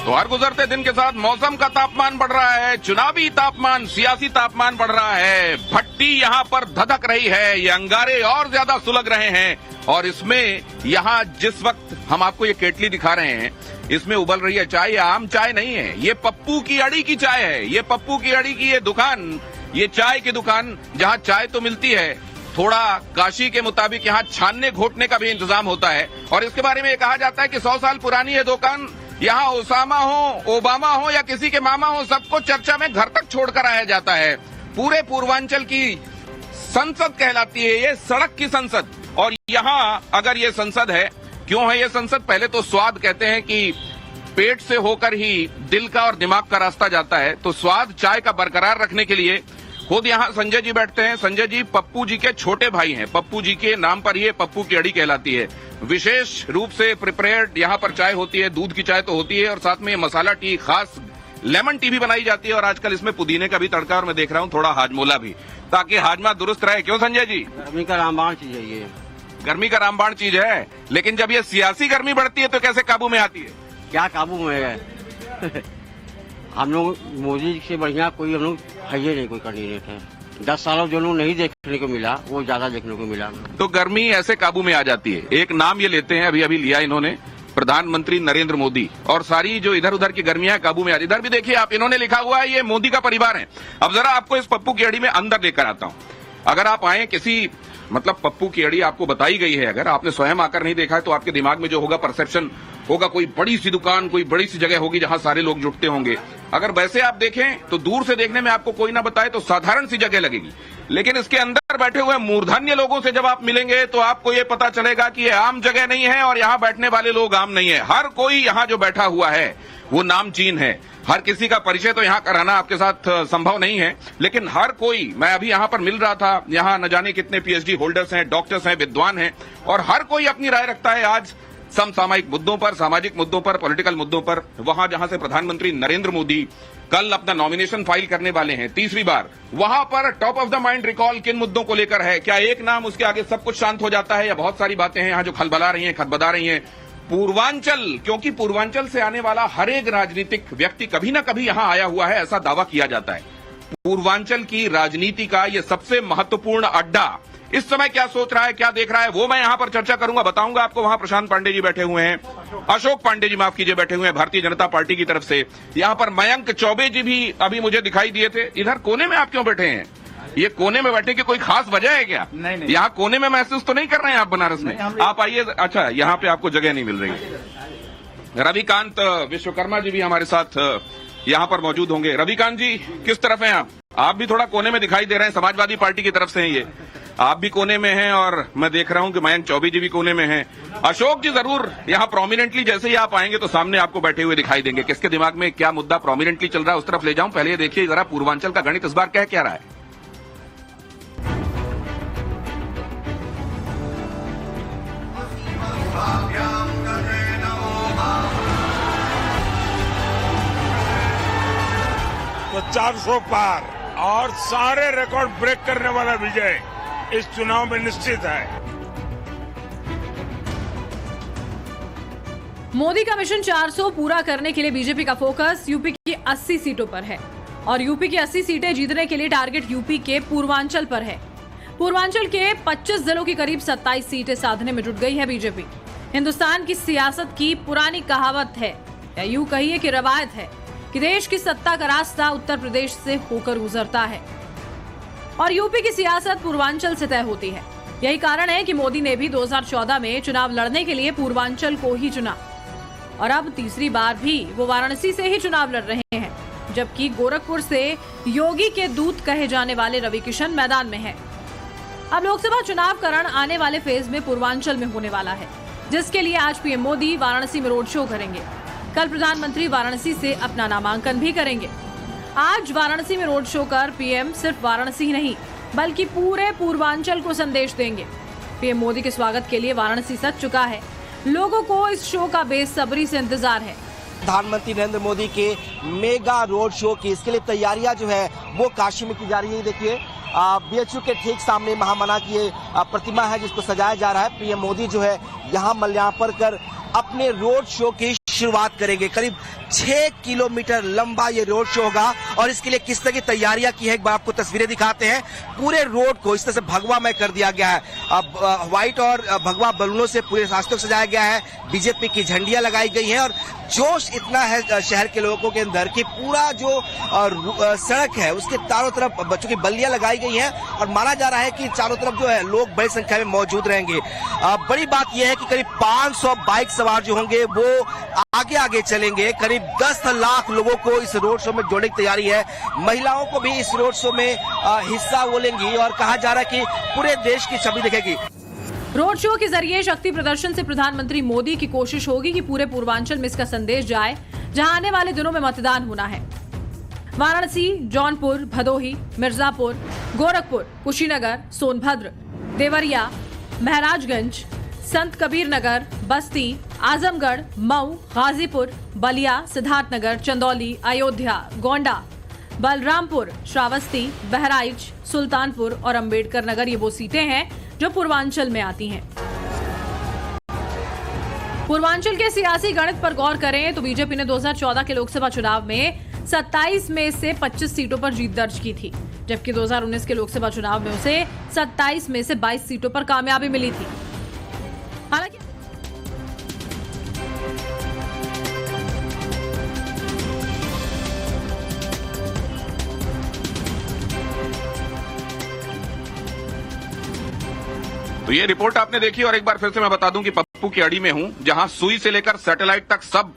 तो हर गुजरते दिन के साथ मौसम का तापमान बढ़ रहा है, चुनावी तापमान, सियासी तापमान बढ़ रहा है। भट्टी यहाँ पर धधक रही है, ये अंगारे और ज्यादा सुलग रहे हैं। और इसमें यहाँ जिस वक्त हम आपको ये केटली दिखा रहे हैं, इसमें उबल रही है चाय। ये आम चाय नहीं है, ये पप्पू की अड़ी की चाय है। ये पप्पू की अड़ी की ये दुकान, ये चाय की दुकान, जहाँ चाय तो मिलती है, थोड़ा काशी के मुताबिक यहाँ छानने घोटने का भी इंतजाम होता है। और इसके बारे में ये कहा जाता है कि 100 साल पुरानी ये दुकान, यहाँ ओसामा हो, ओबामा हो या किसी के मामा हो, सबको चर्चा में घर तक छोड़कर आया जाता है। पूरे पूर्वांचल की संसद कहलाती है ये, सड़क की संसद। और यहाँ अगर ये संसद है, क्यों है ये संसद? पहले तो स्वाद कहते हैं कि पेट से होकर ही दिल का और दिमाग का रास्ता जाता है, तो स्वाद चाय का बरकरार रखने के लिए खुद यहाँ संजय जी बैठते हैं। संजय जी पप्पू जी के छोटे भाई हैं, पप्पू जी के नाम पर ये पप्पू की अड़ी कहलाती है। विशेष रूप से प्रिपेयर्ड यहाँ पर चाय होती है, दूध की चाय तो होती है, और साथ में मसाला टी, खास लेमन टी भी बनाई जाती है। और आजकल इसमें पुदीने का भी तड़का, और मैं देख रहा हूँ थोड़ा हाजमोला भी, ताकि हाजमा दुरुस्त रहे। क्यों संजय जी? गर्मी का रामबाण चीज है ये, गर्मी का रामबाण चीज है। लेकिन जब ये सियासी गर्मी बढ़ती है तो कैसे काबू में आती है? क्या काबू में है? हम लोग मोदी से बढ़िया कोई हम लोग है नहीं, कोई कैंडिडेट है। 10 सालों जो लोग नहीं देखने को मिला, वो ज्यादा देखने को मिला। तो गर्मी ऐसे काबू में आ जाती है। एक नाम ये लेते हैं, अभी लिया इन्होंने, प्रधानमंत्री नरेंद्र मोदी, और सारी जो इधर उधर की गर्मियां काबू में आती। इधर भी देखिए आप, इन्होंने लिखा हुआ है ये मोदी का परिवार है। अब जरा आपको इस पप्पू की अड़ी में अंदर लेकर आता हूं। अगर आप आए किसी, मतलब पप्पू की अड़ी आपको बताई गई है, अगर आपने स्वयं आकर नहीं देखा है तो आपके दिमाग में जो होगा परसेप्शन होगा, कोई बड़ी सी दुकान, कोई बड़ी सी जगह होगी जहां सारे लोग जुटते होंगे। अगर वैसे आप देखें तो दूर से देखने में आपको कोई ना बताए तो साधारण सी जगह लगेगी, लेकिन इसके अंदर बैठे हुए मूर्धन्य लोगों से जब आप मिलेंगे तो आपको ये पता चलेगा कि ये आम जगह नहीं है और यहाँ बैठने वाले लोग आम नहीं है। हर कोई यहाँ जो बैठा हुआ है वो नामचीन है। हर किसी का परिचय तो यहाँ कराना आपके साथ संभव नहीं है, लेकिन हर कोई, मैं अभी यहाँ पर मिल रहा था, यहाँ न जाने कितने पीएचडी होल्डर्स हैं, डॉक्टर्स हैं, विद्वान हैं, और हर कोई अपनी राय रखता है आज समसामयिक मुद्दों पर, सामाजिक मुद्दों पर, पॉलिटिकल मुद्दों पर। वहां जहां से प्रधानमंत्री नरेंद्र मोदी कल अपना नॉमिनेशन फाइल करने वाले हैं तीसरी बार, वहां पर top of the mind recall किन मुद्दों को लेकर है? क्या एक नाम, उसके आगे सब कुछ शांत हो जाता है, या बहुत सारी बातें हैं यहाँ जो खलबला रही हैं, खदबदा रही हैं? पूर्वांचल, क्योंकि पूर्वांचल से आने वाला हर एक राजनीतिक व्यक्ति कभी ना कभी यहां आया हुआ है, ऐसा दावा किया जाता है। पूर्वांचल की राजनीति का यह सबसे महत्वपूर्ण अड्डा इस समय क्या सोच रहा है, क्या देख रहा है, वो मैं यहां पर चर्चा करूंगा, बताऊंगा आपको। वहां प्रशांत पांडे जी बैठे हुए हैं, अशोक पांडे जी माफ कीजिए बैठे हुए हैं भारतीय जनता पार्टी की तरफ से। यहां पर मयंक चौबे जी भी अभी मुझे दिखाई दिए थे। इधर कोने में आप क्यों बैठे हैं? ये कोने में बैठने की कोई खास वजह है क्या? नहीं। यहाँ कोने में महसूस तो नहीं कर रहे हैं आप बनारस में? आप आइए। अच्छा, यहाँ पे आपको जगह नहीं मिल रही। रविकांत विश्वकर्मा जी भी हमारे साथ यहाँ पर मौजूद होंगे। रविकांत जी, किस तरफ हैं आप? आप भी थोड़ा कोने में दिखाई दे रहे हैं, समाजवादी पार्टी की तरफ से हैं ये। आप भी कोने में हैं, और मैं देख रहा हूं कि मयंक चौबे जी भी कोने में हैं। अशोक जी जरूर यहाँ प्रोमिनेंटली, जैसे ही आप आएंगे तो सामने आपको बैठे हुए दिखाई देंगे। किसके दिमाग में क्या मुद्दा प्रोमिनेंटली चल रहा है उस तरफ ले जाऊं। पहले देखिए जरा पूर्वांचल का गणित इस बार कह क्या रहा है। तो 400 पार और सारे रिकॉर्ड ब्रेक करने वाला विजय इस चुनाव में निश्चित है। मोदी का मिशन 400 पूरा करने के लिए बीजेपी का फोकस यूपी की 80 सीटों पर है, और यूपी की 80 सीटें जीतने के लिए टारगेट यूपी के पूर्वांचल पर है। पूर्वांचल के 25 जिलों की करीब 27 सीटें साधने में जुट गई है बीजेपी। हिंदुस्तान की सियासत की पुरानी कहावत है, या यूं कहिए कि रवायत है, कि देश की सत्ता का रास्ता उत्तर प्रदेश से होकर गुजरता है और यूपी की सियासत पूर्वांचल से तय होती है। यही कारण है कि मोदी ने भी 2014 में चुनाव लड़ने के लिए पूर्वांचल को ही चुना, और अब तीसरी बार भी वो वाराणसी से ही चुनाव लड़ रहे हैं, जबकि गोरखपुर से योगी के दूत कहे जाने वाले रवि किशन मैदान में है। अब लोकसभा चुनाव का रण आने वाले फेज में पूर्वांचल में होने वाला है, जिसके लिए आज पीएम मोदी वाराणसी में रोड शो करेंगे। कल प्रधानमंत्री वाराणसी से अपना नामांकन भी करेंगे। आज वाराणसी में रोड शो कर पीएम सिर्फ वाराणसी ही नहीं बल्कि पूरे पूर्वांचल को संदेश देंगे। पीएम मोदी के स्वागत के लिए वाराणसी सज चुका है। लोगों को इस शो का बेसब्री से इंतजार है। प्रधानमंत्री नरेंद्र मोदी के मेगा रोड शो की इसके लिए तैयारियां जो है वो काशी में की जा रही है। देखिए बीएचयू के ठीक सामने महामना की ये प्रतिमा है जिसको सजाया जा रहा है। पीएम मोदी जो है यहाँ मल्यार्पण कर अपने रोड शो की शुरुआत करेंगे। करीब 6 किलोमीटर लंबा ये रोड शो होगा और इसके लिए किस तरह की तैयारियां की है एक बार आपको तस्वीरें दिखाते हैं। पूरे रोड को इस तरह से भगवामय कर दिया गया है। अब व्हाइट और भगवा बलूनों से पूरे रास्तों को सजाया गया है। बीजेपी की झंडियां लगाई गई हैं और जोश इतना है शहर के लोगों के अंदर कि पूरा जो सड़क है उसके चारों तरफ बच्चों की बल्लियां लगाई गई हैं और माना जा रहा है कि चारों तरफ जो है लोग बड़ी संख्या में मौजूद रहेंगे। बड़ी बात यह है कि करीब 500 बाइक सवार जो होंगे वो आगे आगे चलेंगे। करीब 10 लाख लोगों को इस रोड शो में जोड़ने की तैयारी है। महिलाओं को भी इस रोड शो में हिस्सा वो लेंगी और कहा जा रहा है कि पूरे देश की छवि दिखेगी। रोड शो के जरिए शक्ति प्रदर्शन से प्रधानमंत्री मोदी की कोशिश होगी कि पूरे पूर्वांचल में इसका संदेश जाए, जहां आने वाले दिनों में मतदान होना है। वाराणसी, जौनपुर, भदोही, मिर्जापुर, गोरखपुर, कुशीनगर, सोनभद्र, देवरिया, महराजगंज, संत कबीर नगर, बस्ती, आजमगढ़, मऊ, गाजीपुर, बलिया, सिद्धार्थनगर, चंदौली, अयोध्या, गोंडा, बलरामपुर, श्रावस्ती, बहराइच, सुल्तानपुर और अंबेडकर नगर ये वो सीटें हैं जो पूर्वांचल में आती हैं। पूर्वांचल के सियासी गणित पर गौर करें तो बीजेपी ने 2014 के लोकसभा चुनाव में 27 में से 25 सीटों पर जीत दर्ज की थी, जबकि 2019 के लोकसभा चुनाव में उसे 27 में से 22 सीटों पर कामयाबी मिली थी। हालांकि तो ये रिपोर्ट आपने देखी और एक बार फिर से मैं बता दूं कि पप्पू की अड़ी में हूं, जहां सुई से लेकर सैटेलाइट तक सब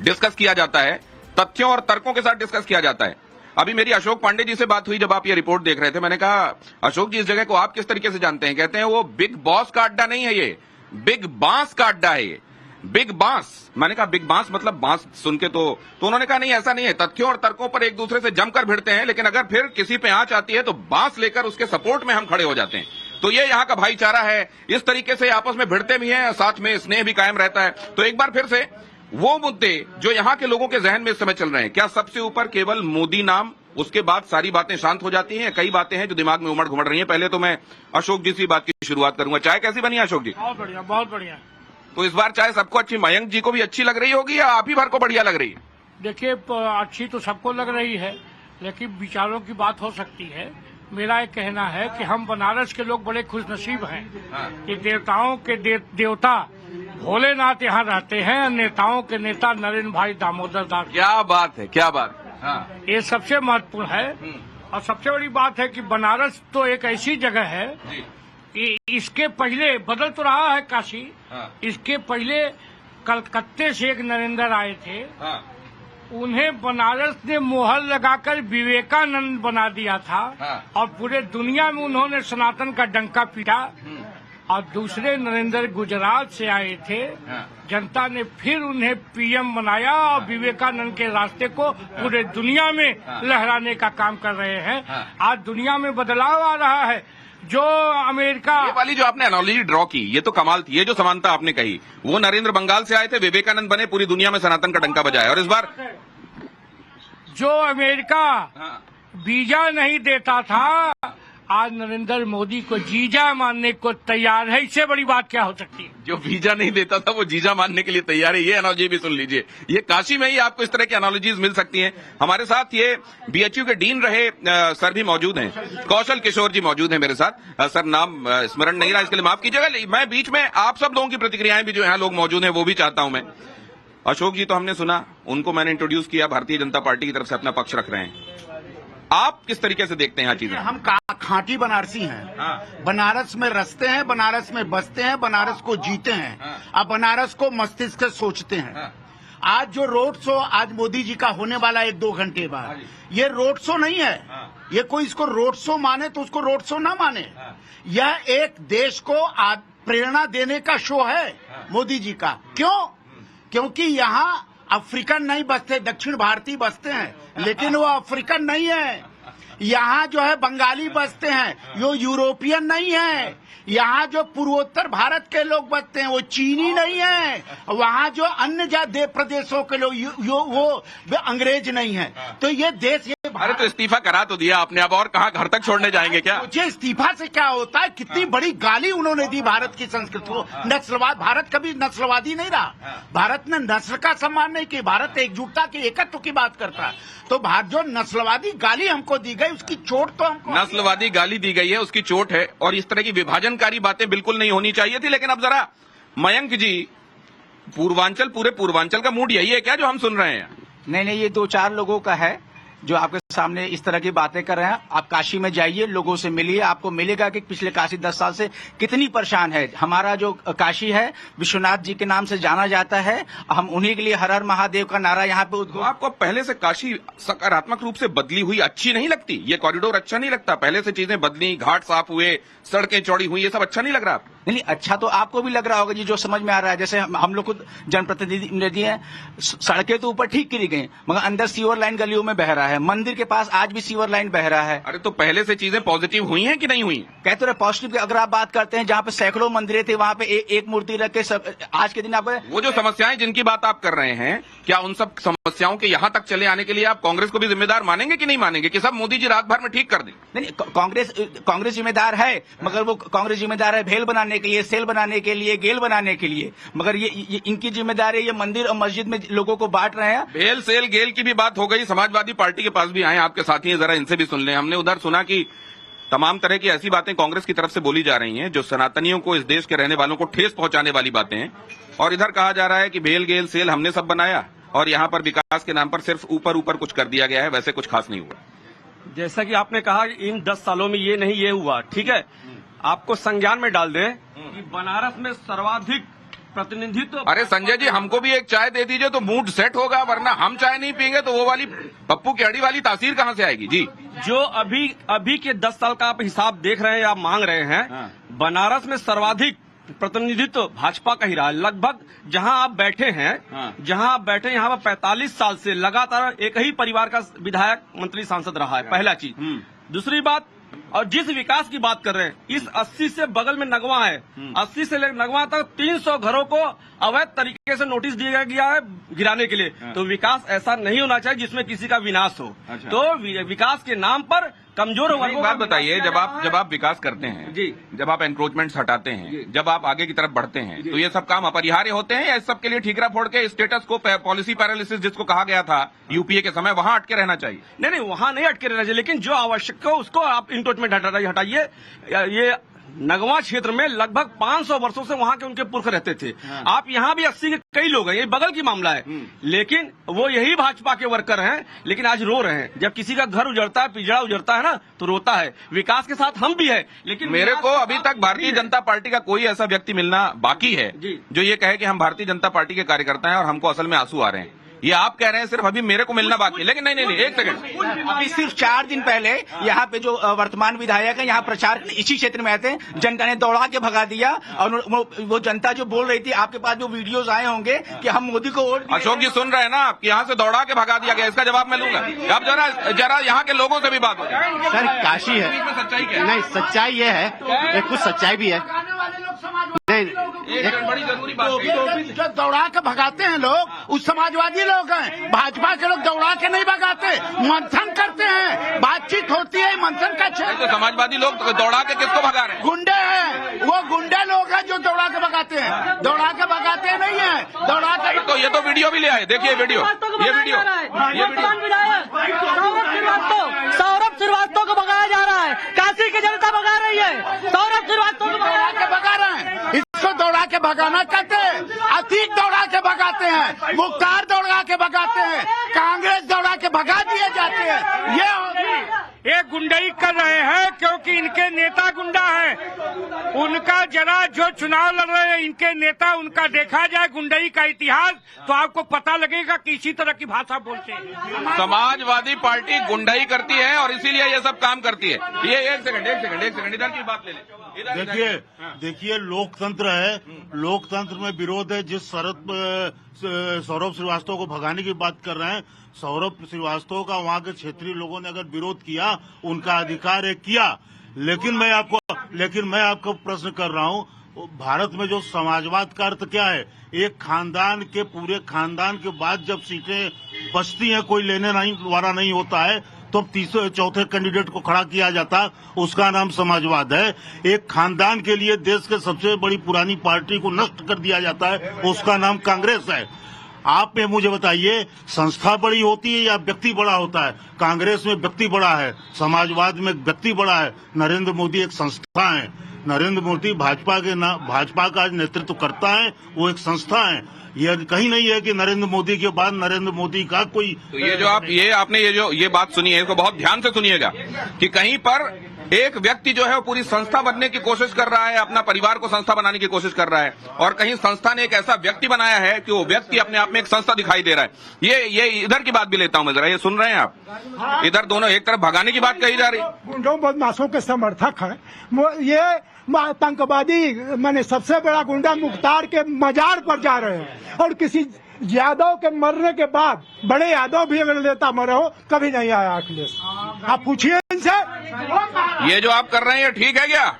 डिस्कस किया जाता है, तथ्यों और तर्कों के साथ डिस्कस किया जाता है। अभी मेरी अशोक पांडे जी से बात हुई जब आप ये रिपोर्ट देख रहे थे। मैंने कहा, अशोक जी इस जगह को आप किस तरीके से जानते हैं? कहते हैं वो बिग बॉस का अड्डा नहीं है, ये बिग बांस का अड्डा है। ये बिग बांस, मैंने कहा बिग बांस मतलब बांस सुन के तो उन्होंने कहा नहीं ऐसा नहीं है, तथ्यों और तर्कों पर एक दूसरे से जमकर भिड़ते हैं, लेकिन अगर फिर किसी पे आंच आती है तो बांस लेकर उसके सपोर्ट में हम खड़े हो जाते हैं। तो ये यहाँ का भाईचारा है, इस तरीके से आपस में भिड़ते भी हैं, साथ में स्नेह भी कायम रहता है। तो एक बार फिर से वो मुद्दे जो यहाँ के लोगों के जहन में इस समय चल रहे हैं, क्या सबसे ऊपर केवल मोदी नाम, उसके बाद सारी बातें शांत हो जाती हैं? कई बातें हैं जो दिमाग में उमड़ घुमड़ रही हैं। पहले तो मैं अशोक जी से बात की शुरुआत करूंगा। चाय कैसी बनी अशोक जी? बहुत बढ़िया, बहुत बढ़िया। तो इस बार चाय सबको अच्छी, मयंक जी को भी अच्छी लग रही होगी या आप ही भर को बढ़िया लग रही है? देखिए, अच्छी तो सबको लग रही है, लेकिन विचारों की बात हो सकती है। मेरा एक कहना है कि हम बनारस के लोग बड़े खुशनसीब हैं कि देवताओं के देवता भोलेनाथ यहाँ रहते हैं, नेताओं के नेता नरेंद्र भाई दामोदर दास। क्या बात है, क्या बात है। हाँ। ये सबसे महत्वपूर्ण है। और सबसे बड़ी बात है कि बनारस तो एक ऐसी जगह है कि इसके पहले बदल तो रहा है काशी। हाँ। इसके पहले कलकत्ते से एक नरेंद्र आए थे। हाँ। उन्हें बनारस ने मोहर लगाकर विवेकानंद बना दिया था। हाँ। और पूरे दुनिया में उन्होंने सनातन का डंका पीटा। और दूसरे नरेंद्र गुजरात से आए थे। हाँ। जनता ने फिर उन्हें पीएम बनाया और विवेकानंद के रास्ते को पूरे दुनिया में लहराने का काम कर रहे हैं। आज दुनिया में बदलाव आ रहा है। जो अमेरिका, ये वाली जो आपने एनालॉजी ड्रॉ की, ये तो कमाल थी। ये जो समानता आपने कही, वो नरेंद्र बंगाल से आए थे, विवेकानंद बने, पूरी दुनिया में सनातन का डंका बजाया। और इस बार जो अमेरिका वीजा नहीं देता था, आज नरेंद्र मोदी को जीजा मानने को तैयार है। इससे बड़ी बात क्या हो सकती है? जो वीजा नहीं देता था वो जीजा मानने के लिए तैयार है। ये एनालॉजी भी सुन लीजिए। ये काशी में ही आपको इस तरह की एनालॉजीज मिल सकती हैं। हमारे साथ ये बीएचयू के डीन रहे सर भी मौजूद हैं, कौशल किशोर जी मौजूद हैं मेरे साथ। सर नाम स्मरण नहीं रहा, इसके लिए माफ कीजिएगा। मैं बीच में आप सब लोगों की प्रतिक्रियाएं भी जो यहाँ लोग मौजूद हैं वो भी चाहता हूं मैं। अशोक जी तो हमने सुना, उनको मैंने इंट्रोड्यूस किया, भारतीय जनता पार्टी की तरफ से अपना पक्ष रख रहे हैं। आप किस तरीके से देखते हैं यहाँ चीजें? हम खांटी बनारसी हैं। बनारस में रसते हैं, बनारस में बसते हैं, बनारस को जीते हैं। अब बनारस को मस्तिष्क से सोचते हैं। आज जो रोड शो आज मोदी जी का होने वाला 1-2 घंटे बाद, ये रोड शो नहीं है। ये कोई इसको रोड शो माने तो उसको रोड शो ना माने। यह एक देश को प्रेरणा देने का शो है मोदी जी का। क्यों? क्योंकि यहाँ अफ्रीकन नहीं बसते, दक्षिण भारतीय बसते हैं, लेकिन वो अफ्रीकन नहीं है। यहाँ जो है बंगाली बसते हैं, यो यूरोपियन नहीं है। यहाँ जो पूर्वोत्तर भारत के लोग बसते हैं वो चीनी नहीं है। वहाँ जो अन्य प्रदेशों के लोग वो अंग्रेज नहीं है। तो ये देश ये अरे तो इस्तीफा करा तो दिया आपने, अब और कहाँ घर तक छोड़ने जाएंगे क्या? मुझे इस्तीफा से क्या होता है? कितनी बड़ी गाली उन्होंने दी भारत की संस्कृति को। नस्लवाद, भारत कभी नस्लवादी नहीं रहा। भारत ने नस्ल का सम्मान नहीं किया। भारत एकजुटता की, एकत्व की बात करता है। तो भारत जो नस्लवादी गाली हमको दी गई उसकी चोट तो हमको, नस्लवादी गाली दी गई है उसकी चोट है, और इस तरह की विभाजनकारी बातें बिल्कुल नहीं होनी चाहिए थी। लेकिन अब जरा मयंक जी, पूर्वांचल, पूरे पूर्वांचल का मूड यही है क्या जो हम सुन रहे हैं? नहीं, ये 2-4 लोगों का है जो आपके सामने इस तरह की बातें कर रहे हैं। आप काशी में जाइए, लोगों से मिलिए, आपको मिलेगा कि पिछले काशी 10 साल से कितनी परेशान है। हमारा जो काशी है विश्वनाथ जी के नाम से जाना जाता है। हम उन्हीं के लिए हर हर महादेव का नारा यहाँ पे तो आपको पहले से काशी सकारात्मक रूप से बदली हुई अच्छी नहीं लगती? ये कॉरिडोर अच्छा नहीं लगता? पहले से चीजें बदली, घाट साफ हुए, सड़कें चौड़ी हुई, ये सब अच्छा नहीं लग रहा आपको? नहीं, अच्छा तो आपको भी लग रहा होगा जी, जो समझ में आ रहा है। जैसे हम लोग खुद जनप्रतिनिधि हैं, सड़कें तो ऊपर ठीक करी गई मगर अंदर सीवर लाइन गलियों में बह रहा है। मंदिर के पास आज भी सीवर लाइन बह रहा है। अरे तो पहले से चीजें पॉजिटिव हुई हैं कि नहीं हुई? कहते रहे पॉजिटिव। अगर आप बात करते हैं जहाँ पे सैकड़ों मंदिरें थे वहाँ पे एक मूर्ति रख के आज के दिन आप वो जो समस्याएं जिनकी बात आप कर रहे हैं, क्या उन सब समस्याओं के यहाँ तक चले आने के लिए आप कांग्रेस को भी जिम्मेदार मानेंगे कि नहीं मानेंगे कि सब मोदी जी रात भर में ठीक कर दें? नहीं, कांग्रेस जिम्मेदार है, मगर वो कांग्रेस जिम्मेदार है भेल बनाने के लिए, सेल बनाने के लिए, गेल बनाने के लिए। मगर ये इनकी जिम्मेदारी है, ये मंदिर और मस्जिद में लोगों को बांट रहे हैं। भेल, सेल, गेल की भी बात हो गई। समाजवादी पार्टी के पास भी आए आपके साथी हैं, जरा इनसे भी सुन लें। हमने उधर सुना कि तमाम तरह की ऐसी बातें कांग्रेस की तरफ से बोली जा रही हैं जो सनातनियों को, इस देश के रहने वालों को ठेस पहुंचाने वाली बातें हैं। और इधर कहा जा रहा है कि भेल, गेल, सेल हमने सब बनाया और यहाँ पर विकास के नाम पर सिर्फ ऊपर ऊपर कुछ कर दिया गया है, वैसे कुछ खास नहीं हुआ। जैसा कि आपने कहा इन 10 सालों में ये नहीं ये हुआ, ठीक है। आपको संज्ञान में डाल दें कि बनारस में सर्वाधिक प्रतिनिधित्व। अरे संजय जी, हमको भी एक चाय दे दीजिए तो मूड सेट होगा, वरना हम चाय नहीं पियेंगे तो वो वाली पप्पू केहड़ी वाली तासीर कहाँ से आएगी जी? जो अभी के 10 साल का आप हिसाब देख रहे हैं या मांग रहे हैं, बनारस में सर्वाधिक प्रतिनिधित्व भाजपा का ही रहा। लगभग जहां आप बैठे हैं, यहाँ पर 45 साल से लगातार एक ही परिवार का विधायक, मंत्री, सांसद रहा है। पहला चीज। दूसरी बात, और जिस विकास की बात कर रहे हैं, इस 80 से बगल में नगवा है, 80 से लेकर नगवा तक 300 घरों को अवैध तरीके से नोटिस दिया गया है गिराने के लिए। तो विकास ऐसा नहीं होना चाहिए जिसमें किसी का विनाश हो। तो विकास के नाम पर कमजोर होगा। एक बात बताइए, जब आप विकास करते हैं जी, जब आप एनक्रोचमेंट्स हटाते हैं, जब आप आगे की तरफ बढ़ते हैं, तो ये सब काम अपरिहार्य होते हैं या इस सब के लिए ठीकरा फोड़ के स्टेटस को, पॉलिसी पैरालिसिस जिसको कहा गया था यूपीए के समय, वहां अटके रहना चाहिए? नहीं, वहां नहीं अटके रहना चाहिए, लेकिन जो आवश्यक हो उसको आप इंक्रोचमेंट हटाइए। ये नगवा क्षेत्र में लगभग 500 वर्षों से वहां के उनके पुरख रहते थे। आप यहाँ भी 80 के कई लोग हैं, ये बगल की मामला है, लेकिन वो यही भाजपा के वर्कर हैं, लेकिन आज रो रहे हैं। जब किसी का घर उजड़ता है, पिंजड़ा उजड़ता है ना, तो रोता है। विकास के साथ हम भी है, लेकिन मेरे को अभी तक भारतीय जनता पार्टी का कोई ऐसा व्यक्ति मिलना बाकी है जो ये कहे कि हम भारतीय जनता पार्टी के कार्यकर्ता हैं और हमको असल में आंसू आ रहे हैं। ये आप कह रहे हैं सिर्फ अभी मेरे को मिलना बाकी है, लेकिन नहीं, एक सेकंड। अभी सिर्फ 4 दिन पहले यहाँ पे जो वर्तमान विधायक है, यहाँ प्रचार इसी क्षेत्र में आए थे, जनता ने दौड़ा के भगा दिया। और वो जनता जो बोल रही थी, आपके पास जो वीडियोस आए होंगे कि हम मोदी को वोट। अशोक जी सुन रहे हैं ना, आपके यहाँ से दौड़ा के भगा दिया गया, इसका जवाब मैं लूंगा। अब जरा यहाँ के लोगों से भी बात हो। सर काशी है, सच्चाई क्या? नहीं सच्चाई ये है, एक कुछ सच्चाई भी है। नहीं, एक बड़ी जरूरी बात जो दौड़ा के भगाते हैं लोग, उस समाजवादी लोग हैं। भाजपा के लोग दौड़ा के नहीं भगाते, मंथन करते हैं, बातचीत होती है, मंथन का तो समाजवादी लोग दौड़ा के किसको भगा रहे हैं? गुंडे हैं, वो गुंडे लोग हैं जो दौड़ा के भगाते हैं। दौड़ा के भगाते नहीं है, दौड़ा के। तो ये तो वीडियो भी ले आए, देखिए वीडियो, सौरभ श्रीवास्तव को भगाया जा रहा है, काशी की जनता भगा रही है, सौरभ श्रीवास्तव को दौड़ा के भगा रहे हैं। इसको दौड़ा के भगाना कहते हैं, अतीक दौड़ा के भगाते हैं, मुख्तार दौड़ा के भगाते हैं, कांग्रेस दौड़ा के भगा दिए जाते हैं। ये गुंडाई कर रहे हैं क्योंकि इनके नेता गुंडा है। उनका जरा जो चुनाव लड़ रहे हैं इनके नेता, उनका देखा जाए गुंडाई का इतिहास तो आपको पता लगेगा कि इसी तरह की भाषा बोलते हैं। समाजवादी पार्टी गुंडाई करती है और इसीलिए ये सब काम करती है। ये एक सेकंड इधर की बात ले ले। देखिए लोकतंत्र है, लोकतंत्र में विरोध है। जिस सौरभ श्रीवास्तव को भगाने की बात कर रहे हैं, सौरभ श्रीवास्तव का वहाँ के क्षेत्रीय लोगों ने अगर विरोध किया, उनका अधिकार है किया, लेकिन मैं आपको प्रश्न कर रहा हूँ, भारत में जो समाजवाद का अर्थ क्या है? एक खानदान के पूरे खानदान के बाद जब सीटें बचती हैं, कोई लेने वाला नहीं होता है, तो तीसरे चौथे कैंडिडेट को खड़ा किया जाता, उसका नाम समाजवाद है। एक खानदान के लिए देश के सबसे बड़ी पुरानी पार्टी को नष्ट कर दिया जाता है, उसका नाम कांग्रेस है। आप में मुझे बताइए, संस्था बड़ी होती है या व्यक्ति बड़ा होता है? कांग्रेस में व्यक्ति बड़ा है, समाजवाद में व्यक्ति बड़ा है। नरेंद्र मोदी एक संस्था है। नरेंद्र मोदी भाजपा का नेतृत्व करता है, वो एक संस्था है। ये कहीं नहीं है कि नरेंद्र मोदी के बाद नरेंद्र मोदी का कोई। तो आपने ये बात सुनी है, इसको बहुत ध्यान से सुनिएगा कि कहीं पर एक व्यक्ति जो है वो पूरी संस्था बनने की कोशिश कर रहा है, अपना परिवार को संस्था बनाने की कोशिश कर रहा है, और कहीं संस्था ने एक ऐसा व्यक्ति बनाया है कि वो व्यक्ति अपने आप में एक संस्था दिखाई दे रहा है। ये इधर की बात भी लेता हूं मैं जरा, ये सुन रहे हैं आप? इधर दोनों एक तरफ भगाने की बात कही जा रही। गुंडों बदमाशों के समर्थक है ये आतंकवादी। मैंने सबसे बड़ा गुंडा मुख्तार के मजार पर जा रहे हैं, और किसी यादव के मरने के बाद बड़े यादव भी अगर नेता मरे हो, कभी नहीं आया अखिलेश। आप पूछिए इनसे। ये जो आप कर रहे हैं ये ठीक है क्या?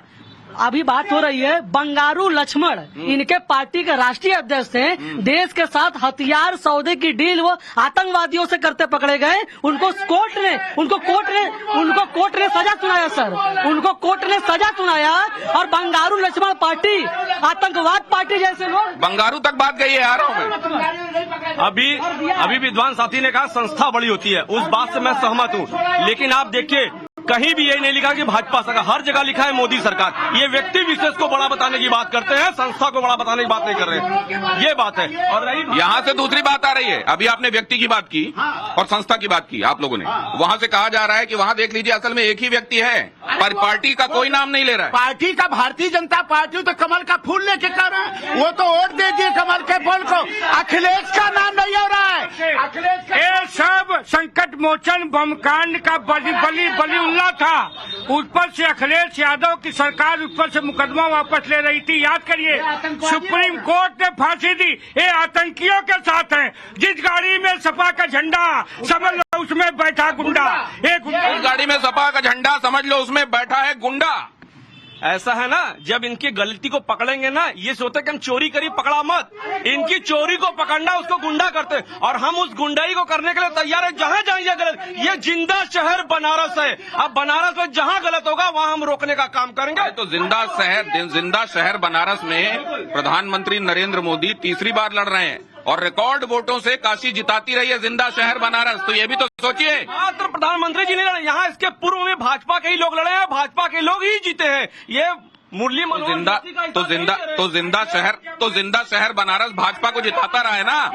अभी बात हो रही है बंगारू लक्ष्मण, इनके पार्टी के राष्ट्रीय अध्यक्ष हैं। देश के साथ हथियार सौदे की डील वो आतंकवादियों से करते पकड़े गए। उनको कोर्ट ने सजा सुनाया सर, उनको कोर्ट ने सजा सुनाया। और बंगारू लक्ष्मण पार्टी आतंकवाद पार्टी जैसे लोग, बंगारू तक बात गई है, आ रहा हूं मैं। अभी विद्वान साथी ने कहा संस्था बड़ी होती है, उस बात से मैं सहमत हूँ, लेकिन आप देखिए कहीं भी ये नहीं लिखा कि भाजपा सरकार, हर जगह लिखा है मोदी सरकार। ये व्यक्ति विशेष को बड़ा बताने की बात करते हैं, संस्था को बड़ा बताने की बात नहीं कर रहे, ये बात है। और यहाँ से दूसरी बात आ रही है, अभी आपने व्यक्ति की बात की और संस्था की बात की, आप लोगों ने वहाँ से कहा जा रहा है कि वहाँ देख लीजिए असल में एक ही व्यक्ति है, पर पार्टी का कोई नाम नहीं ले रहा है। पार्टी का भारतीय जनता पार्टी तो कमल का फूल लेके कर रहा है, वो तो वोट दे दिए कमल के फूल को, अखिलेश का नाम नहीं हो रहा है। ये सब संकट मोचन बम कांड का बली था, ऊपर से अखिलेश यादव की सरकार ऊपर से मुकदमा वापस ले रही थी। याद करिए, सुप्रीम कोर्ट ने फांसी दी। ये आतंकियों के साथ है। जिस गाड़ी में सपा का झंडा, समझ लो उसमें बैठा गुंडा। उस गाड़ी में सपा का झंडा, समझ लो उसमें बैठा है गुंडा। ऐसा है ना, जब इनकी गलती को पकड़ेंगे ना, ये सोचते कि हम चोरी करी, पकड़ा मत। इनकी चोरी को पकड़ना, उसको गुंडा करते, और हम उस गुंडाई को करने के लिए तैयार है। जहां जहां ये गलत, ये जिंदा शहर बनारस है। अब बनारस में जहां गलत होगा वहां हम रोकने का काम करेंगे। तो जिंदा शहर बनारस में प्रधानमंत्री नरेंद्र मोदी तीसरी बार लड़ रहे हैं, और रिकॉर्ड वोटों से काशी जिताती रही है जिंदा शहर बनारस। तो ये भी तो सोचिए, मात्र प्रधानमंत्री जी नहीं लड़े, यहाँ इसके पूर्व में भाजपा के ही लोग लड़े हैं, भाजपा के लोग ही जीते हैं। ये मुरली जिंदा शहर बनारस भाजपा को जिताता रहा है ना।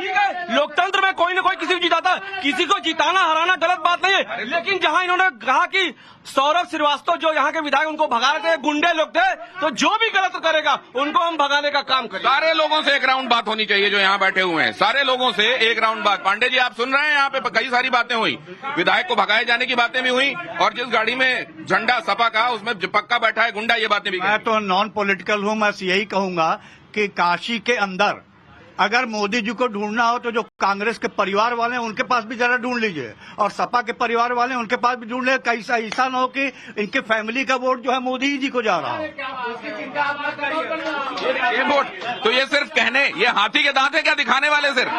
लोकतंत्र में कोई न कोई किसी को जिताता, किसी को जिताना हराना गलत बात नहीं है। लेकिन जहां इन्होंने कहा कि सौरभ श्रीवास्तव जो यहाँ के विधायक, उनको भगा रहे थे, गुंडे लोग थे, तो जो भी गलत करेगा उनको हम भगाने का काम करें। सारे लोगों से एक राउंड बात होनी चाहिए जो यहाँ बैठे हुए हैं, सारे लोगों से एक राउंड बात। पांडे जी आप सुन रहे हैं, यहाँ पे कई सारी बातें हुई, विधायक को भगाए जाने की बातें भी हुई, और जिस गाड़ी में झंडा सपा का उसमें पक्का बैठा है गुंडा, ये बातें भी। मैं तो नॉन पॉलिटिकल हूँ, मैं यही कहूंगा कि काशी के अंदर अगर मोदी जी को ढूंढना हो तो जो कांग्रेस के परिवार वाले हैं उनके पास भी जरा ढूंढ लीजिए, और सपा के परिवार वाले हैं उनके पास भी ढूंढ ले। कहीं ऐसा न हो कि इनके फैमिली का वोट जो है मोदी जी को जा रहा हो। ये वोट तो ये सिर्फ कहने, ये हाथी के दांत है क्या दिखाने वाले? सिर्फ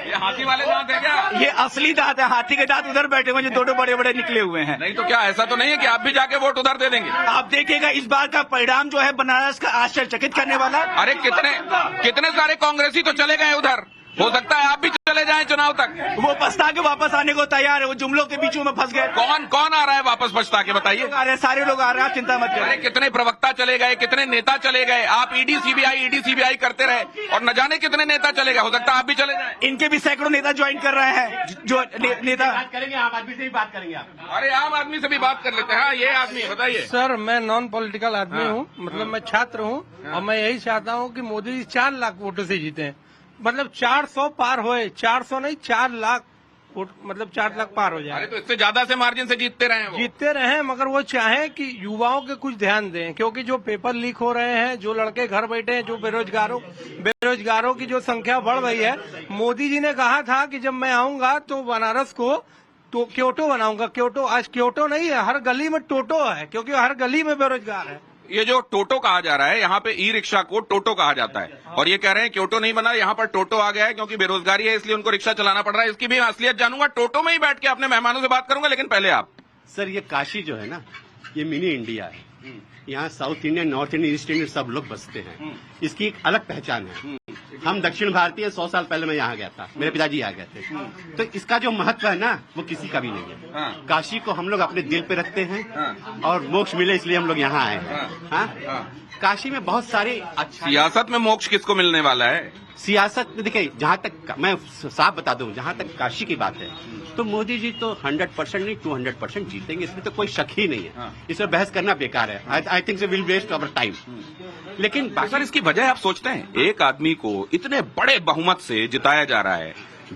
ये हाथी वाले दांत है क्या? ये असली दांत है, हाथी के दांत उधर बैठे हुए जो दोनों बड़े बड़े निकले हुए हैं। नहीं तो क्या ऐसा तो नहीं है कि आप भी जाके वोट उधर दे देंगे? आप देखिएगा इस बार का परिणाम जो है बनारस का आश्चर्यचकित करने वाला। अरे कितने सारे कांग्रेसी तो चले गए उधर, हो सकता है आप भी चले जाएं चुनाव तक। वो पछता के वापस आने को तैयार है, वो जुमलों के बीचों में फंस गए। कौन आ रहा है वापस पछता के, बताइए? अरे सारे लोग आ रहे हैं, चिंता मत करें। कितने प्रवक्ता चले गए, कितने नेता चले गए। आप ईडी सीबीआई करते रहे, और न जाने कितने नेता चले गए। हो सकता है आप भी चले जाएं। इनके भी सैकड़ों नेता ज्वाइन कर रहे हैं, जो नेता करेंगे। आम आदमी से भी बात करेंगे आप। अरे आम आदमी से भी बात कर लेते हैं। हाँ, ये आदमी बताइए। सर मैं नॉन पॉलिटिकल आदमी हूँ, मतलब मैं छात्र हूँ, और मैं यही चाहता हूँ कि मोदी जी 4 लाख वोटों से जीते, मतलब 400 पार होए, 400 नहीं 4 लाख मतलब 4 लाख पार हो जाए। अरे तो इससे ज्यादा से मार्जिन से जीतते रहे हैं वो। जीतते रहे, मगर वो चाहे कि युवाओं के कुछ ध्यान दें, क्योंकि जो पेपर लीक हो रहे हैं, जो लड़के घर बैठे हैं, जो बेरोजगारों की जो संख्या बढ़ रही है। मोदी जी ने कहा था कि जब मैं आऊंगा तो बनारस को तो क्योटो बनाऊंगा। क्योटो आज क्योटो नहीं है, हर गली में टोटो है, क्योंकि हर गली में बेरोजगार है। ये जो टोटो कहा जा रहा है, यहाँ पे ई रिक्शा को टोटो कहा जाता है, और ये कह रहे हैं क्योटो नहीं बना, यहाँ पर टोटो आ गया है क्योंकि बेरोजगारी है इसलिए उनको रिक्शा चलाना पड़ रहा है। इसकी भी असलियत जानूंगा, टोटो में ही बैठ के अपने मेहमानों से बात करूंगा, लेकिन पहले आप। सर, ये काशी जो है ना, ये मिनी इंडिया है। यहाँ south Indian, north Indian, east Indian सब लोग बसते हैं। इसकी एक अलग पहचान है। हम दक्षिण भारतीय, 100 साल पहले मैं यहाँ गया था, मेरे पिताजी आ गए थे। तो इसका जो महत्व है ना, वो किसी का भी नहीं है। काशी को हम लोग अपने दिल पे रखते हैं, और मोक्ष मिले इसलिए हम लोग यहाँ आए हैं। काशी में बहुत सारे सियासत में मोक्ष किसको मिलने वाला है? सियासत में देखिए, जहाँ तक मैं साफ बता दूं, जहाँ तक काशी की बात है, तो मोदी जी तो 100% नहीं 200% जीतेंगे, इसमें तो कोई शक ही नहीं है। इसमें बहस करना बेकार है। I think will waste our time. लेकिन सर, इसकी वजह आप सोचते हैं, एक आदमी को इतने बड़े बहुमत से जिताया जा रहा है,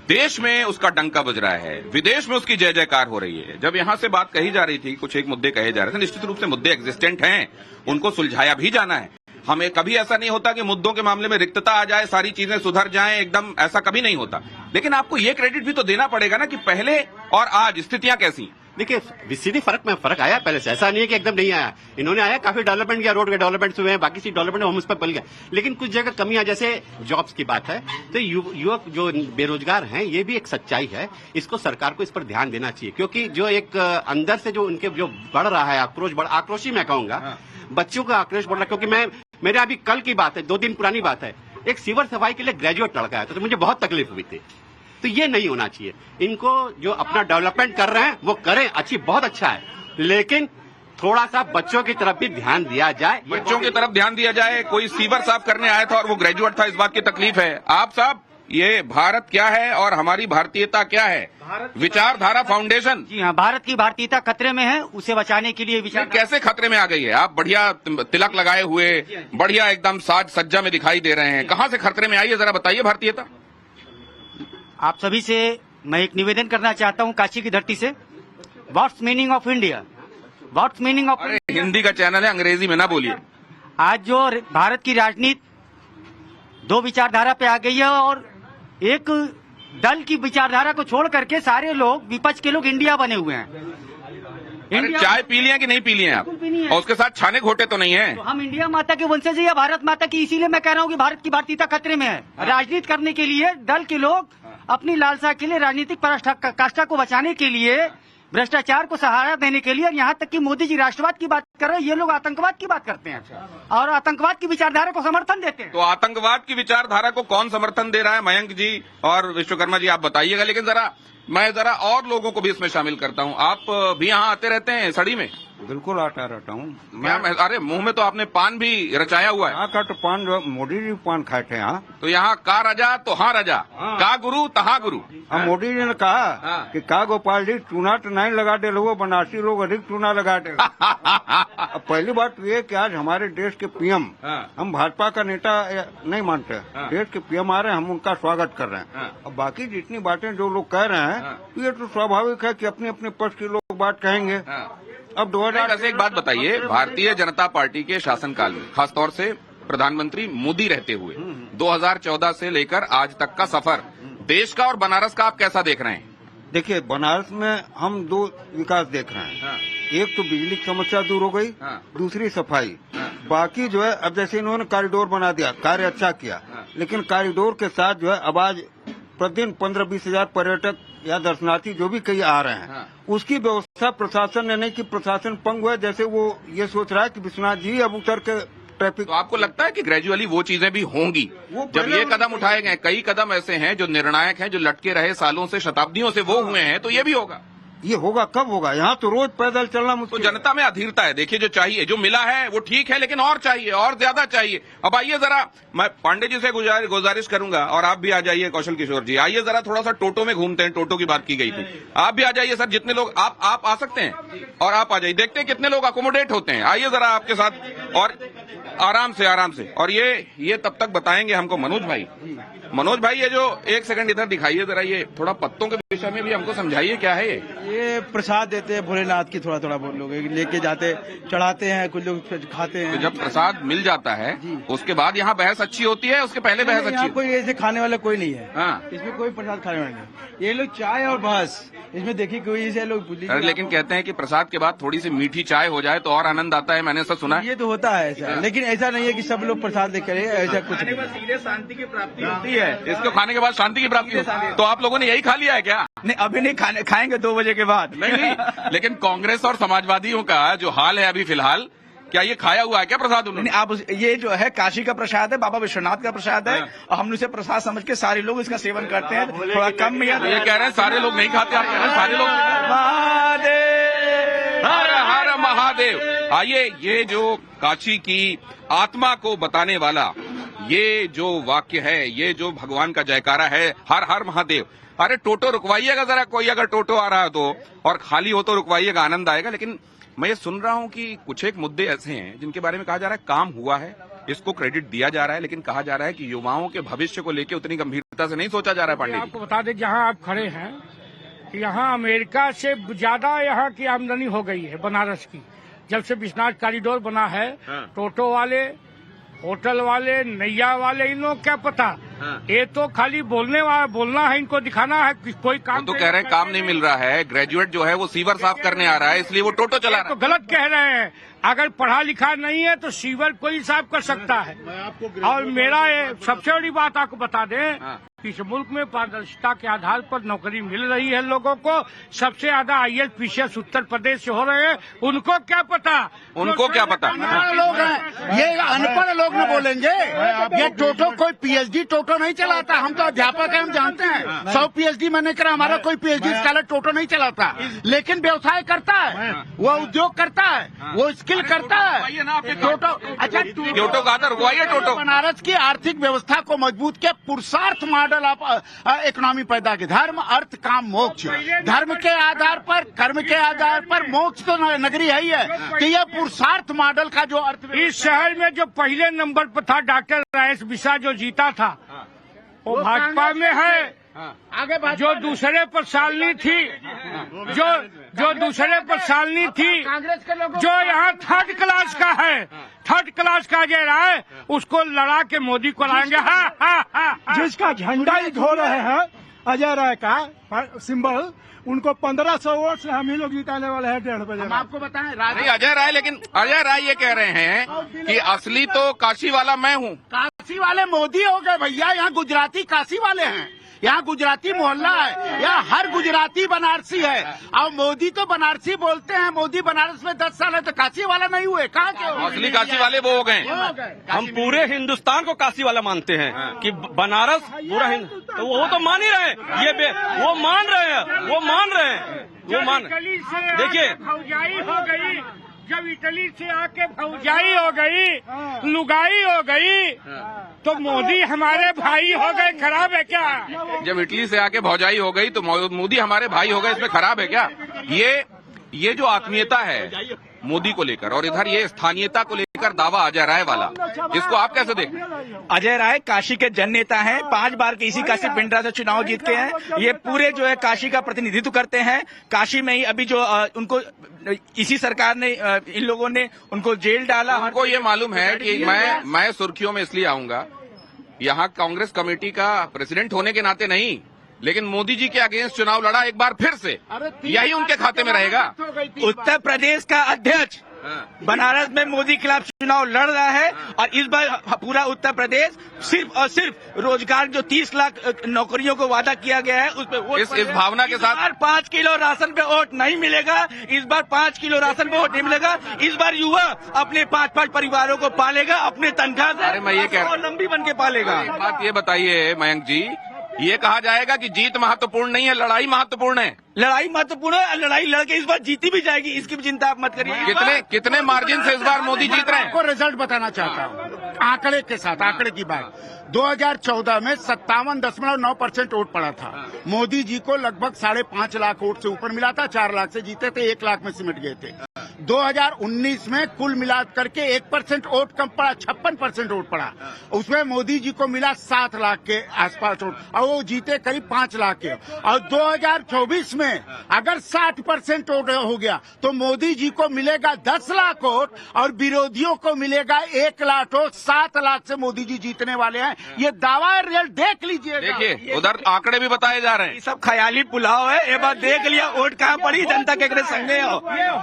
देश में उसका डंका बज रहा है, विदेश में उसकी जय जयकार हो रही है। जब यहाँ से बात कही जा रही थी, कुछ एक मुद्दे कहे जा रहे थे, निश्चित रूप से मुद्दे एग्जिस्टेंट हैं, उनको सुलझाया भी जाना है। हमें कभी ऐसा नहीं होता कि मुद्दों के मामले में रिक्तता आ जाए, सारी चीजें सुधर जाएं, एकदम ऐसा कभी नहीं होता। लेकिन आपको ये क्रेडिट भी तो देना पड़ेगा ना कि पहले और आज स्थितियां कैसी। देखिए, सीधी फर्क आया पहले से, ऐसा नहीं है कि एकदम नहीं आया। इन्होंने आया, काफी डेवलपमेंट किया, रोड के डेवलपमेंट हुए हैं, बाकी सी डेवलपमेंट हम उस पर पल गया। लेकिन कुछ जगह कमियां, जैसे जॉब्स की बात है, तो युवक जो बेरोजगार हैं, ये भी एक सच्चाई है। इसको सरकार को इस पर ध्यान देना चाहिए, क्योंकि जो एक अंदर से जो उनके जो बढ़ रहा है आक्रोश ही मैं कहूंगा, बच्चों का आक्रोश बढ़ रहा है। क्योंकि मेरे अभी कल की बात है, 2 दिन पुरानी बात है, एक सीवर सफाई के लिए ग्रेजुएट लड़का है, तो मुझे बहुत तकलीफ हुई थी। तो ये नहीं होना चाहिए। इनको जो अपना डेवलपमेंट कर रहे हैं वो करें, बहुत अच्छा है, लेकिन थोड़ा सा बच्चों की तरफ भी ध्यान दिया जाए। बच्चों की तरफ ध्यान दिया जाए। कोई सीवर साफ करने आया था और वो ग्रेजुएट था, इस बात की तकलीफ है। आप साहब, ये भारत क्या है और हमारी भारतीयता क्या है? विचारधारा फाउंडेशन। जी हाँ, भारत की भारतीयता खतरे में है, उसे बचाने के लिए विचार। कैसे खतरे में आ गई है? आप बढ़िया तिलक लगाए हुए, बढ़िया एकदम साज सज्जा में दिखाई दे रहे हैं, कहाँ से खतरे में आई है, जरा बताइए भारतीयता। आप सभी से मैं एक निवेदन करना चाहता हूँ, काशी की धरती से। What's meaning of India? What's meaning of? Hindi का चैनल है, अंग्रेजी में ना बोलिए। आज जो भारत की राजनीति 2 विचारधारा पे आ गई है, और एक दल की विचारधारा को छोड़ करके सारे लोग, विपक्ष के लोग इंडिया बने हुए हैं। चाय पी लिया कि नहीं पी लिए आप? और उसके साथ छाने घोटे तो नहीं है? तो हम इंडिया माता के वंशज हैं या भारत माता की, इसीलिए मैं कह रहा हूँ कि भारत की भारतीयता खतरे में है। राजनीति करने के लिए दल के लोग अपनी लालसा के लिए, राजनीतिक पराकाष्ठा को बचाने के लिए, भ्रष्टाचार को सहारा देने के लिए, और यहाँ तक कि मोदी जी राष्ट्रवाद की बात कर रहे हैं, ये लोग आतंकवाद की बात करते हैं और आतंकवाद की विचारधारा को समर्थन देते हैं। तो आतंकवाद की विचारधारा को कौन समर्थन दे रहा है? मयंक जी और विश्वकर्मा जी, आप बताइएगा। लेकिन मैं जरा और लोगों को भी इसमें शामिल करता हूँ। आप भी यहाँ आते रहते हैं सड़ी में? बिल्कुल आता रहता हूँ मैं। अरे, मुंह में तो आपने पान भी रचाया हुआ है। यहाँ का तो पान जो मोदी जी पान खाए थे यहाँ। तो यहाँ का राजा तो हाँ राजा, का गुरु तहा गुरु। मोदी जी ने कहा कि का गोपाल जी चूना तो नहीं लगा दे, लोग बनारसी लोग अधिक चूना लगा दे। पहली बात ये कि आज हमारे देश के पीएम, हम भाजपा का नेता नहीं मानते, देश के पीएम आ रहे हैं, हम उनका स्वागत कर रहे हैं। और बाकी जितनी बातें जो लोग कह रहे हैं, ये तो स्वाभाविक है कि अपने अपने पक्ष के लोग बात कहेंगे। अब 2000 एक बात बताइए, भारतीय जनता पार्टी के शासनकाल में, खासतौर से प्रधानमंत्री मोदी रहते हुए 2014 से लेकर आज तक का सफर, देश का और बनारस का आप कैसा देख रहे हैं? देखिए, बनारस में हम 2 विकास देख रहे हैं। एक तो बिजली की समस्या दूर हो गई, दूसरी सफाई। बाकी जो है, अब जैसे इन्होंने कॉरिडोर बना दिया, कार्य अच्छा किया, लेकिन कॉरिडोर के साथ जो है, अब आज प्रतिदिन 15-20 हजार पर्यटक या दर्शनार्थी जो भी कहीं आ रहे हैं, उसकी व्यवस्था प्रशासन ने नहीं की। प्रशासन पंग हुआ, जैसे वो ये सोच रहा है कि विश्वनाथ जी अब उतर के ट्रैफिक। तो आपको लगता है कि ग्रेजुअली वो चीजें भी होंगी? जब ये कदम उठाए गए, कई कदम ऐसे हैं जो निर्णायक हैं, जो लटके रहे सालों से, शताब्दियों से वो हुए हैं, तो ये भी होगा। ये होगा, कब होगा? यहाँ तो रोज पैदल चलना मुश्किल। तो जनता में अधीरता है। देखिए, जो चाहिए, जो मिला है वो ठीक है, लेकिन और चाहिए, और ज्यादा चाहिए। अब आइए जरा, मैं पांडे जी से गुजारिश करूंगा, और आप भी आ जाइए, कौशल किशोर जी आइए जरा, थोड़ा सा टोटो में घूमते हैं। टोटो की बात की गई थी, आप भी आ जाइए सर, जितने लोग आप आ सकते हैं, और आप आ जाइए, देखते हैं कितने लोग अकोमोडेट होते हैं। आइए जरा आपके साथ, और आराम से। और ये तब तक बताएंगे हमको मनोज भाई मनोज भाई, ये जो एक सेकंड इधर दिखाइए जरा, ये थोड़ा पत्तों के विषय में भी हमको समझाइए, क्या है ये प्रसाद देते हैं भोलेनाथ की, थोड़ा थोड़ा लोग लेके जाते, चढ़ाते हैं, कुछ लोग खाते हैं। तो जब प्रसाद मिल जाता है उसके बाद यहाँ बहस अच्छी होती है, उसके पहले बहस अच्छी? कोई ऐसे खाने वाला कोई नहीं है। हाँ। इसमें कोई प्रसाद खाने वाला नहीं, ये लोग चाय और बस, इसमें देखिए कोई ऐसे लोग। अरे लेकिन कहते हैं कि प्रसाद के बाद थोड़ी सी मीठी चाय हो जाए तो और आनंद आता है, मैंने ऐसा सुना है। ये तो होता है ऐसा, लेकिन ऐसा नहीं है कि सब लोग प्रसाद लेकर, ऐसा कुछ नहीं। सीधे शांति की प्राप्ति होती है, इसको खाने के बाद शांति की प्राप्ति होती है। तो आप लोगों ने यही खा लिया है क्या? नहीं, अभी नहीं, खाएंगे 2 बजे के बाद। नहीं, लेकिन कांग्रेस और समाजवादियों का जो हाल है अभी फिलहाल, क्या ये खाया हुआ है क्या प्रसाद उन्होंने? आप ये जो है काशी का प्रसाद है, बाबा विश्वनाथ का प्रसाद है, और हम उसे प्रसाद समझ के सारे लोग इसका सेवन करते हैं। थोड़ा कम में ये कह रहे हैं सारे लोग नहीं खाते, आप कह रहे हैं सारे लोग। महादेव, हर हर महादेव। आइए, ये जो काशी की आत्मा को बताने वाला ये जो वाक्य है, ये जो भगवान का जयकारा है, हर हर महादेव। अरे टोटो रुकवाइएगा जरा, कोई अगर टोटो आ रहा है तो, और खाली हो तो रुकवाइएगा, आनंद आएगा। लेकिन मैं ये सुन रहा हूं कि कुछ एक मुद्दे ऐसे हैं जिनके बारे में कहा जा रहा है काम हुआ है, इसको क्रेडिट दिया जा रहा है, लेकिन कहा जा रहा है कि युवाओं के भविष्य को लेकर उतनी गंभीरता से नहीं सोचा जा रहा है। पांडे जी, आपको बता दें, जहां आप खड़े हैं यहाँ अमेरिका से ज्यादा यहाँ की आमदनी हो गई है बनारस की, जब से विश्वनाथ कॉरिडोर बना है। टोटो वाले, होटल वाले, नैया वाले, इन लोग क्या पता, ये तो खाली बोलना है, इनको दिखाना है कि कोई काम। तो कह रहे हैं काम नहीं मिल रहा है, ग्रेजुएट जो है वो सीवर साफ करने आ रहा है, इसलिए वो टोटो चला रहा है। तो गलत कह रहे हैं, अगर पढ़ा लिखा नहीं है तो सीवर कोई साफ कर सकता है। और मेरा ये सबसे बड़ी बात आपको बता दें, इस मुल्क में पारदर्शिता के आधार पर नौकरी मिल रही है लोगों को। सबसे ज्यादा IAS PCS उत्तर प्रदेश से हो रहे हैं, उनको क्या पता, उनको क्या पता। लोग हैं, ये अनपढ़ लोग न बोलेंगे। ये टोटो कोई PhD टोटो नहीं चलाता, हम तो अध्यापक हैं, हम जानते हैं। 100 PhD मैंने करा, हमारा कोई PhD स्कॉलर टोटो नहीं चलाता, लेकिन व्यवसाय करता है, वो उद्योग करता है, वो स्किल करता है। टोटो, अच्छा टोटो का था, रुकवाइए टोटो। बनारस की आर्थिक व्यवस्था को मजबूत किया, पुरुषार्थ मॉडल आप इकोनॉमी पैदा की, धर्म अर्थ काम मोक्ष, धर्म के आधार पर, कर्म के आधार पर मोक्ष तो नगरी है ही है। तो यह पुरुषार्थ मॉडल का जो अर्थ, इस शहर में जो पहले नंबर पर था डॉक्टर राजेश बिसा जो जीता था, वो भाजपा में है। आगे जो दूसरे पर सालनी थी, जो दूसरे पर सालनी थी, जो यहाँ 3rd क्लास का है, 3rd क्लास का अजय राय, उसको लड़ा के मोदी को लाएंगे। जिसका झंडा ही धो रहे हैं अजय राय का सिंबल, उनको 1500 वोट से हम ही लोग जिताने वाले हैं 1.5 बजे। हम आपको बताएं नहीं अजय राय, लेकिन अजय राय ये कह रहे हैं कि असली तो काशी वाला मैं हूँ। काशी वाले मोदी हो गए भैया, यहाँ गुजराती काशी वाले हैं, यहाँ गुजराती मोहल्ला है, यहाँ हर गुजराती बनारसी है। और मोदी तो बनारसी बोलते हैं, मोदी बनारस में 10 साल है, तो काशी वाला नहीं हुए, कहाँ के हो? असली काशी वाले वो हो गए। हम पूरे हिंदुस्तान को काशी वाला मानते हैं कि बनारस पूरा तो वो तो मान ही रहे हैं, ये वो मान रहे हैं, वो मान रहे हैं, वो मान। देखिए भौजाई हो गई, जब इटली से आके भौजाई हो गई, लुगाई हो गई, तो मोदी हमारे भाई हो गए, खराब है क्या? जब इटली से आके भौजाई हो गई तो मोदी हमारे भाई हो गए, इसमें खराब है क्या? ये जो आत्मीयता है मोदी को लेकर, और इधर ये स्थानीयता को लेकर दावा अजय राय वाला, इसको आप कैसे देखें? अजय राय काशी के जन नेता हैं, 5 बार के इसी काशी पिंडरा से चुनाव जीत के हैं। ये पूरे जो है काशी का प्रतिनिधित्व करते हैं। काशी में ही अभी जो उनको इसी सरकार ने, इन लोगों ने उनको जेल डाला। हमको ये मालूम है कि मैं सुर्खियों में इसलिए आऊंगा, यहाँ कांग्रेस कमेटी का प्रेसिडेंट होने के नाते नहीं, लेकिन मोदी जी के अगेंस्ट चुनाव लड़ा एक बार फिर से, यही उनके खाते में रहेगा। उत्तर प्रदेश का अध्यक्ष बनारस में मोदी के खिलाफ चुनाव लड़ रहा है, और इस बार पूरा उत्तर प्रदेश सिर्फ और सिर्फ रोजगार जो 30 लाख नौकरियों को वादा किया गया है उस पर इस भावना के साथ 5 किलो राशन पे वोट नहीं मिलेगा। इस बार 5 किलो राशन पे वोट नहीं मिलेगा। इस बार युवा अपने 5-5 परिवारों को पालेगा अपने तनख्वाह से। अरे मैं ये कह रहा हूं, लंबी बन के पालेगा। एक बात ये बताइए मयंक जी, ये कहा जाएगा कि जीत महत्वपूर्ण नहीं है, लड़ाई महत्वपूर्ण है। लड़ाई महत्वपूर्ण है, लड़ाई लड़के इस बार जीती भी जाएगी, इसकी भी चिंता आप मत करिए। कितने मार्जिन से इस बार मोदी जीत रहे हैं? आपको रिजल्ट बताना चाहता हूँ आंकड़े के साथ, आंकड़े की बात। 2014 में 57.9% वोट पड़ा था। मोदी जी को लगभग 5.5 लाख वोट से ऊपर मिला था, 4 लाख से जीते थे, 1 लाख में सिमट गए थे। 2019 में कुल मिला करके 1% वोट कम पड़ा, 56% वोट पड़ा। उसमें मोदी जी को मिला 7 लाख के आसपास वोट और वो जीते करीब 5 लाख के। और 2024 में अगर 60% वोट हो गया तो मोदी जी को मिलेगा 10 लाख वोट और विरोधियों को मिलेगा 1 लाख वोट। 7 लाख से मोदी जी जीतने वाले हैं। ये दावा है, रिजल्ट देख लीजिए। देखिए उधर आंकड़े भी बताए जा रहे हैं। सब ख्याली पुलाव है। एक बार देख लिया वोट कहाँ पड़ी, जनता के संगे हो।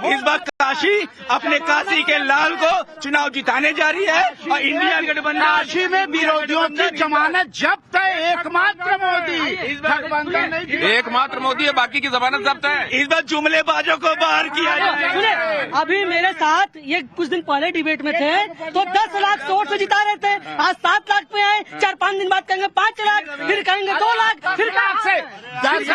इस बार काशी अपने काशी के लाल को चुनाव जिताने जा रही है और इंडिया गठबंधन काशी में विरोधियों की जमानत जब्त है। एकमात्र मोदी, गठबंधन नहीं। एकमात्र मोदी है, बाकी की जमानत जब्त है। इस बार जुमलेबाजों को बाहर किया जाए। अभी मेरे साथ ये कुछ दिन पहले डिबेट में थे तो 10 लाख वोट से जिता रहे थे, आज 7 लाख पे आए। 4-5 दिन बाद कहेंगे 5 लाख, फिर कहेंगे 2 लाख, फिर से 10।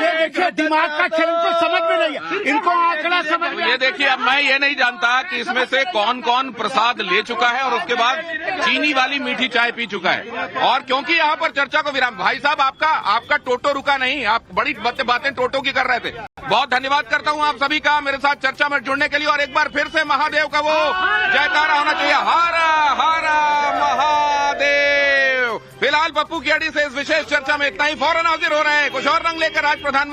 ये देखिए दिमाग का खेल इनको समझ में नहीं है, इनको आंकड़ा समझ में। ये देखिए अब मैं ये नहीं जानता कि इसमें से कौन कौन प्रसाद ले चुका है और उसके बाद चीनी वाली मीठी चाय पी चुका है। और क्योंकि यहाँ पर चर्चा को विराम, भाई साहब आपका टोटो रुका नहीं, आप बड़ी बातें टोटो की कर रहे थे। बहुत धन्यवाद करता हूँ आप सभी का मेरे साथ चर्चा में जुड़ने के लिए। और एक बार फिर से महादेव का वो जयकारा होना चाहिए, हर हर महादेव। फिलहाल पप्पू की अड़ी से इस विशेष चर्चा में इतना ही। फौरन हाजिर हो रहे हैं कुछ और रंग लेकर आज प्रधानमंत्री